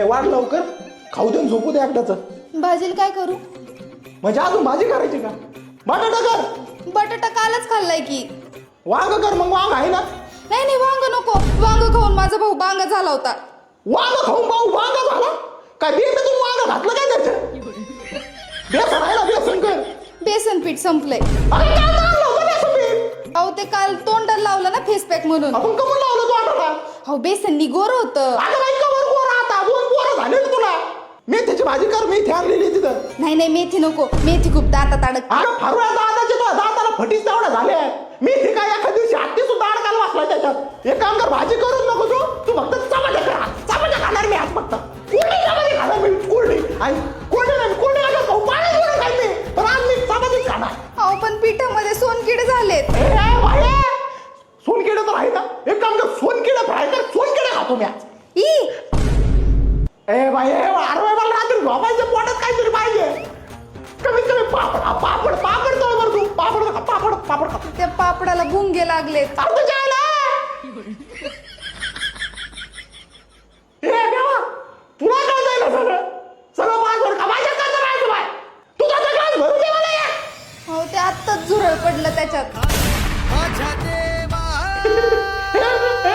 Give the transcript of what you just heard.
वाढ लवकर खाऊ देऊन झोपू दे एकदाच. भाजीला काय करू? म्हणजे अजून भाजी करायची का? बटाटा कर. बटाटा कालच खाल्लाय की. वांग कर. मग वांग आहे ना? नाही नाही वांग नको. वांग खाऊन माझा भाऊ बांगा झाला होता. वांग खाऊन भाऊ वांग झाला? काय बेसन तुम्ही वांग घातलं काय त्याचं? बेसन आहे ना, बेसन कर. बेसन पीठ संपलंय. अरे काय लावलं होतं बेसन पीठ? अहो ते काल तोंडाला लावलं ना फेस पॅक म्हणून. आपण कमून लावलं तू आता? अहो बेसन निगोर होतं. अगं बाई कवर पोरं आता 2 पोरं झाले ना तुला. मेथीची भाजी कर. मेथी आणलेली तिथं. नाही नाही मेथी नको. मेथी खूप दातात अडक. अगं फरवळ्या दादाचे तो दाताला फटीच तेवढ्या झाले. मेथी काय एखाद्या दिवशी हत्ती सुद्धा अडकायला वाचला त्याच्यात. एक काम कर, भाजी करून नको तू फक्त चपात्या करा. चपात्या खाणार मी आज फक्त. कोणी चपाती खाणार मी. कोणी आणि कोणी नाही. कोणी नका खाऊ. पाणी घेऊन खाईल मी. पण आज मी चपातीच खाणार. अहो पण पिठामध्ये सोनकिडे झालेत. ए भाई सोनकिडे तर आहे ना. एक काम कर, सोनकिडे फ्राय कर. सोनकिडे खातो मी आज. ए भाई अरे मला रात्री झोपायच्या पोटात काहीतरी पाहिजे. कमीत कमी पापड पापड पापड तो बरं तू. पापड खा. पापड पापड खा. त्या पापडाला भुंगे लागलेत. अरे तुझ्या आईला. ए देवा तुला कळतंय ना सगळं. सगळं पासवर्ड का माझ्या करता राहायचं बाय. तुझा सगळं भरून दे मला या. हो ते आत्ताच झुरळ पडलं त्याच्यात. ए